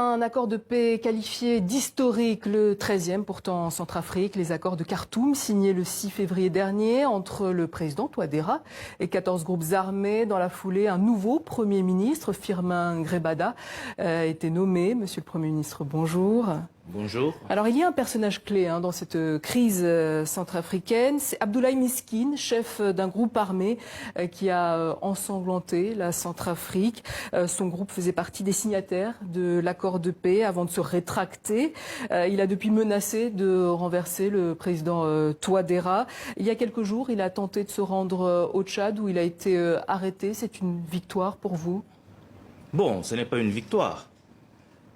Un accord de paix qualifié d'historique, le 13e pourtant en Centrafrique. Les accords de Khartoum signés le 6 février dernier entre le président Touadéra et 14 groupes armés. Dans la foulée, un nouveau Premier ministre, Firmin Grebada, a été nommé. Monsieur le Premier ministre, bonjour. Bonjour. Alors il y a un personnage clé dans cette crise centrafricaine, c'est Abdoulaye Miskine, chef d'un groupe armé qui a ensanglanté la Centrafrique. Son groupe faisait partie des signataires de l'accord de paix avant de se rétracter. Il a depuis menacé de renverser le président Touadéra. Il y a quelques jours, il a tenté de se rendre au Tchad où il a été arrêté. C'est une victoire pour vous? Bon, ce n'est pas une victoire.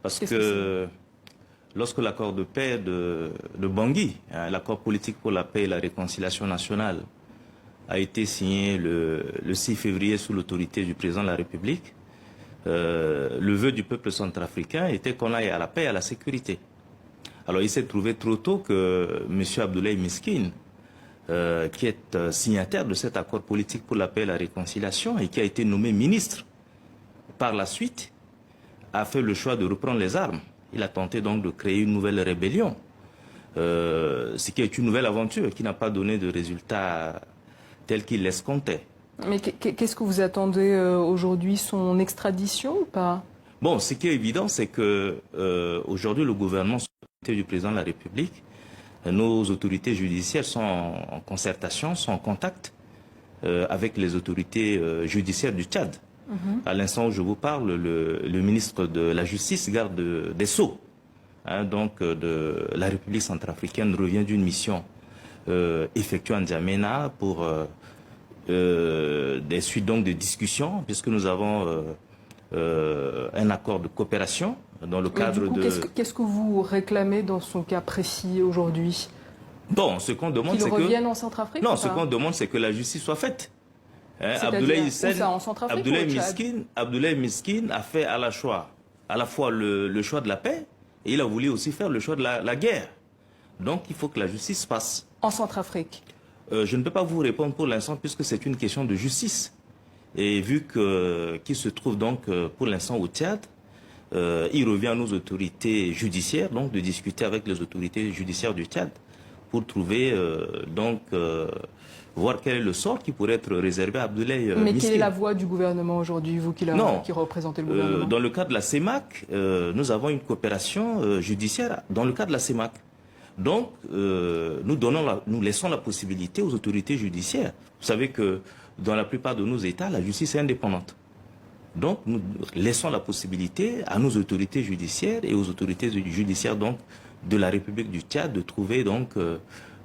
Parce que lorsque l'accord de paix de Bangui, l'accord politique pour la paix et la réconciliation nationale, a été signé le 6 février sous l'autorité du président de la République, le vœu du peuple centrafricain était qu'on aille à la paix et à la sécurité. Alors il s'est trouvé trop tôt que M. Abdoulaye Miskine, qui est signataire de cet accord politique pour la paix et la réconciliation et qui a été nommé ministre par la suite, a fait le choix de reprendre les armes. Il a tenté donc de créer une nouvelle rébellion, ce qui est une nouvelle aventure qui n'a pas donné de résultats tels qu'il l'escomptait. Mais qu'est-ce que vous attendez aujourd'hui? Son extradition ou pas? Bon, ce qui est évident, c'est que aujourd'hui, le gouvernement, sous l'autorité du président de la République, nos autorités judiciaires sont en concertation, sont en contact avec les autorités judiciaires du Tchad. À l'instant où je vous parle, le ministre de la Justice, garde des Sceaux, donc de la République centrafricaine, revient d'une mission effectuée en N'Djamena pour des suites donc de discussions, puisque nous avons un accord de coopération dans le cadre de... Qu'est-ce que vous réclamez dans son cas précis aujourd'hui? Bon, ce qu'on demande, c'est que... Qu'il revienne en Centrafrique? Non, ce qu'on demande, c'est que la justice soit faite. Abdoulaye Miskine a fait à la fois le choix de la paix et il a voulu aussi faire le choix de la guerre. Donc il faut que la justice passe. En Centrafrique? Je ne peux pas vous répondre pour l'instant puisque c'est une question de justice. Et vu qu'il se trouve donc pour l'instant au Tchad, il revient à nos autorités judiciaires donc de discuter avec les autorités judiciaires du Tchad pour trouver voir quel est le sort qui pourrait être réservé à Abdoulaye Miskine. Mais quelle est la voix du gouvernement aujourd'hui, vous qui représentez le gouvernement? Dans le cas de la CEMAC, nous avons une coopération judiciaire dans le cas de la CEMAC. Donc, nous laissons la possibilité aux autorités judiciaires. Vous savez que dans la plupart de nos États, la justice est indépendante. Donc, nous laissons la possibilité à nos autorités judiciaires et aux autorités judiciaires donc, de la République du Tchad de trouver donc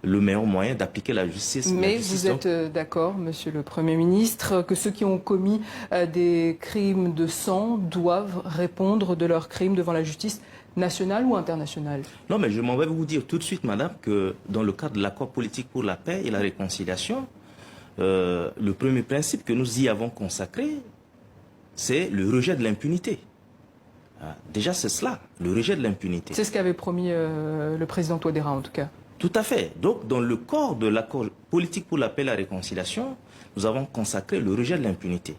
le meilleur moyen d'appliquer la justice. Mais vous êtes d'accord, Monsieur le Premier ministre, que ceux qui ont commis des crimes de sang doivent répondre de leurs crimes devant la justice nationale ou internationale? Non, mais je m'en vais vous dire tout de suite, madame, que dans le cadre de l'accord politique pour la paix et la réconciliation, le premier principe que nous y avons consacré, c'est le rejet de l'impunité. Déjà, c'est cela, le rejet de l'impunité. C'est ce qu'avait promis le président Touadéra, en tout cas. Tout à fait. Donc, dans le corps de l'accord politique pour la paix et la réconciliation, nous avons consacré le rejet de l'impunité.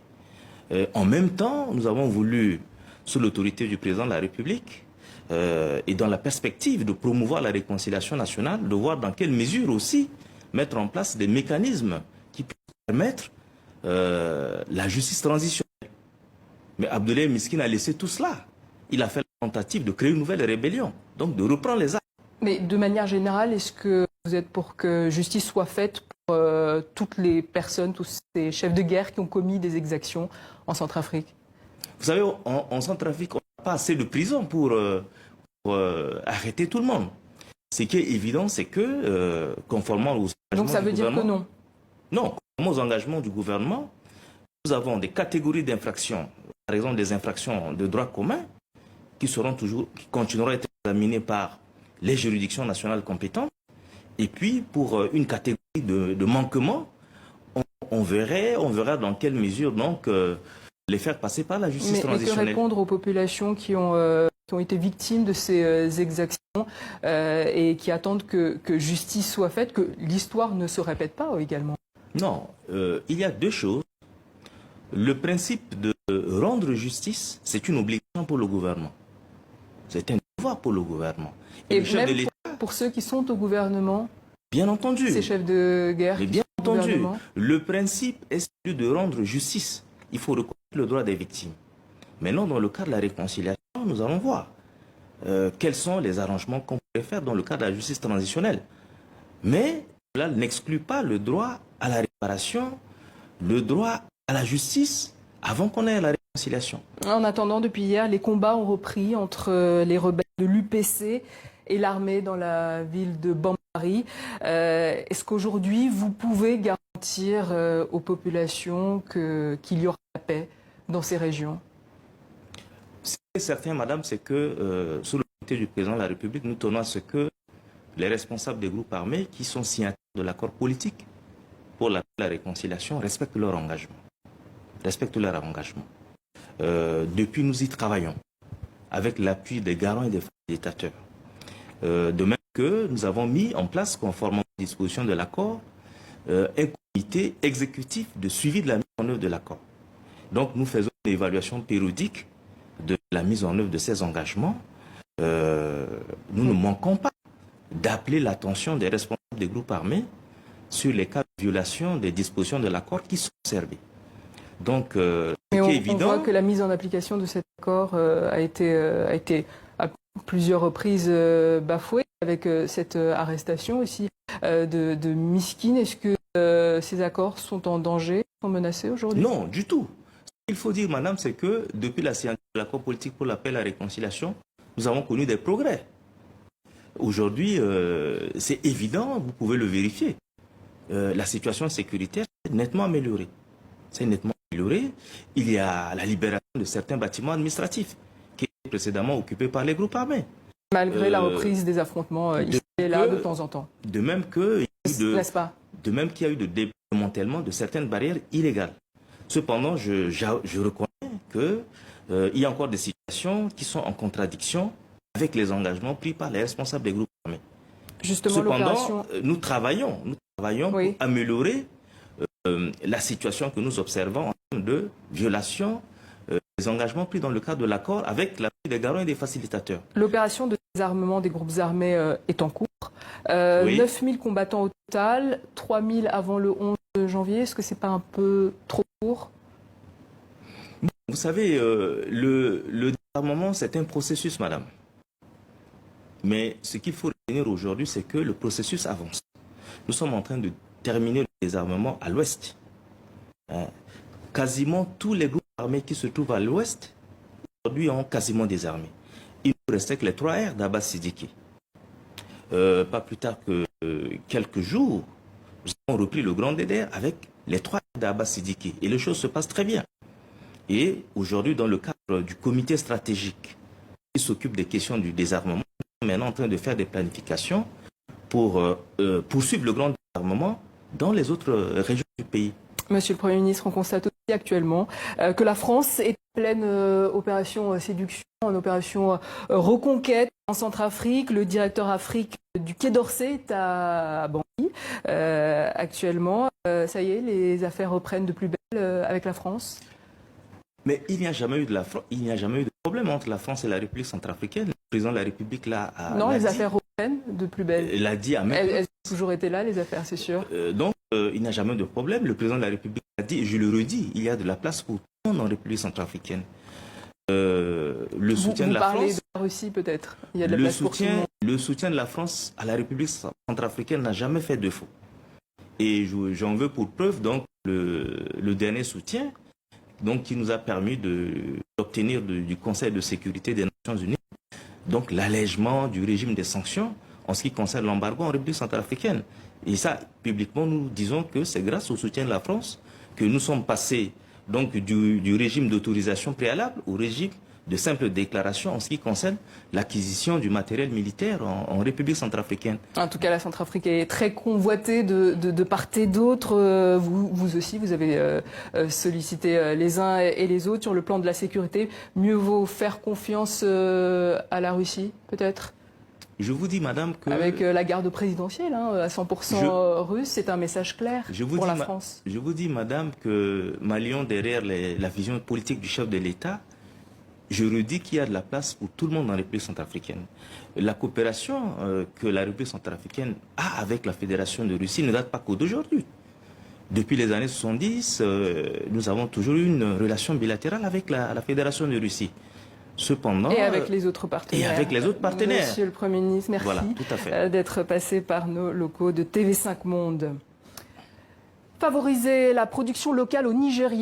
En même temps, nous avons voulu, sous l'autorité du président de la République, et dans la perspective de promouvoir la réconciliation nationale, de voir dans quelle mesure aussi mettre en place des mécanismes qui puissent permettre la justice transitionnelle. Mais Abdoulaye Miskine a laissé tout cela. Il a fait la tentative de créer une nouvelle rébellion, donc de reprendre les armes. Mais de manière générale, est-ce que vous êtes pour que justice soit faite pour toutes les personnes, tous ces chefs de guerre qui ont commis des exactions en Centrafrique? Vous savez, en Centrafrique, on n'a pas assez de prisons pour arrêter tout le monde. Ce qui est évident, c'est que, conformément aux engagements du gouvernement... Donc ça veut dire que non? Non, conformément aux engagements du gouvernement, nous avons des catégories d'infractions, par exemple des infractions de droit commun, qui continueront à être examinées par les juridictions nationales compétentes. Et puis, pour une catégorie de manquements, on verra dans quelle mesure donc, les faire passer par la justice transitionnelle. Mais que répondre aux populations qui ont été victimes de ces exactions et qui attendent que justice soit faite, que l'histoire ne se répète pas également? Non, il y a deux choses. Le principe de rendre justice, c'est une obligation pour le gouvernement. C'est un devoir pour le gouvernement. Et le chef de l'État, pour ceux qui sont au gouvernement, bien entendu, ces chefs de guerre, bien entendu, le principe est celui de rendre justice. Il faut reconnaître le droit des victimes. Maintenant, dans le cadre de la réconciliation, nous allons voir quels sont les arrangements qu'on pourrait faire dans le cadre de la justice transitionnelle. Mais cela n'exclut pas le droit à la réparation, le droit à la justice avant qu'on ait la réconciliation. En attendant, depuis hier, les combats ont repris entre les rebelles de l'UPC et l'armée dans la ville de Bambari. Est-ce qu'aujourd'hui, vous pouvez garantir aux populations qu'il y aura la paix dans ces régions? Ce qui est certain, madame, c'est que sous l'autorité du président de la République, nous tenons à ce que les responsables des groupes armés qui sont signataires de l'accord politique pour la réconciliation respectent leur engagement. Depuis, nous y travaillons avec l'appui des garants et des facilitateurs. De même que nous avons mis en place, conformément aux dispositions de l'accord, un comité exécutif de suivi de la mise en œuvre de l'accord. Donc nous faisons une évaluation périodique de la mise en œuvre de ces engagements. Nous ne manquons pas d'appeler l'attention des responsables des groupes armés sur les cas de violation des dispositions de l'accord qui sont observés. Donc, on voit que la mise en application de cet accord a été à plusieurs reprises bafouée avec cette arrestation aussi de Miskine. Est-ce que ces accords sont en danger, sont menacés aujourd'hui? Non, du tout. Ce qu'il faut dire, madame, c'est que depuis la signature de l'accord politique pour la paix et la réconciliation, nous avons connu des progrès. Aujourd'hui, c'est évident, vous pouvez le vérifier. La situation sécuritaire s'est nettement améliorée. Il y a la libération de certains bâtiments administratifs qui étaient précédemment occupés par les groupes armés. Malgré la reprise des affrontements ici et là de temps en temps. De même qu'il y a eu de démantèlement de certaines barrières illégales. Cependant, je reconnais qu'il y a encore des situations qui sont en contradiction avec les engagements pris par les responsables des groupes armés. Justement, cependant, nous travaillons pour améliorer la situation que nous observons en termes de violation des engagements pris dans le cadre de l'accord avec l'appui des garants et des facilitateurs. L'opération de désarmement des groupes armés est en cours. 9000 combattants au total, 3000 avant le 11 janvier. Est-ce que ce n'est pas un peu trop court? Vous savez, le désarmement, c'est un processus, madame. Mais ce qu'il faut retenir aujourd'hui, c'est que le processus avance. Nous sommes en train de terminer le désarmement à l'ouest. Quasiment tous les groupes armés qui se trouvent à l'ouest, aujourd'hui, ont quasiment désarmé. Il nous restait que les 3R d'Abbas Siddiqui. Pas plus tard que quelques jours, nous avons repris le grand DDR avec les 3R d'Abbas Siddiqui. Et les choses se passent très bien. Et aujourd'hui, dans le cadre du comité stratégique qui s'occupe des questions du désarmement, nous sommes maintenant en train de faire des planifications pour poursuivre le grand désarmement dans les autres régions du pays. Monsieur le Premier ministre, on constate aussi actuellement que la France est en pleine opération séduction, en opération reconquête en Centrafrique. Le directeur Afrique du Quai d'Orsay est à Bangui actuellement. Ça y est, les affaires reprennent de plus belle avec la France? Mais il n'y a jamais eu de problème entre la France et la République centrafricaine. Le président de la République non, les affaires reprennent de plus belle. Il a dit à même. Elles ont toujours été là, les affaires, c'est sûr. Donc, il n'y a jamais de problème. Le président de la République a dit, et je le redis, il y a de la place pour tout le monde en République centrafricaine. Le soutien de la France. Vous parlez de la Russie, peut-être. Il y a de la place pour tout le monde. Le soutien de la France à la République centrafricaine n'a jamais fait défaut. Et j'en veux pour preuve donc le dernier soutien, donc qui nous a permis d'obtenir du Conseil de sécurité des Nations Unies, donc l'allègement du régime des sanctions en ce qui concerne l'embargo en République centrafricaine. Et ça, publiquement, nous disons que c'est grâce au soutien de la France que nous sommes passés donc du régime d'autorisation préalable au régime de simple déclaration en ce qui concerne l'acquisition du matériel militaire en République centrafricaine. En tout cas, la Centrafrique est très convoitée de part et d'autre. Vous aussi, vous avez sollicité les uns et les autres sur le plan de la sécurité. Mieux vaut faire confiance à la Russie, peut-être? Je vous dis, madame, que... Avec la garde présidentielle, à 100% russe, c'est un message clair pour la France. Je vous dis, madame, que m'alliant derrière la vision politique du chef de l'État, je redis qu'il y a de la place pour tout le monde dans la République centrafricaine. La coopération que la République centrafricaine a avec la Fédération de Russie ne date pas qu'aujourd'hui. Depuis les années 70, nous avons toujours eu une relation bilatérale avec la Fédération de Russie. Cependant, et avec les autres partenaires. Et avec les autres partenaires. Monsieur le Premier ministre, merci voilà, tout à fait. D'être passé par nos locaux de TV5 Monde. Favoriser la production locale au Nigeria.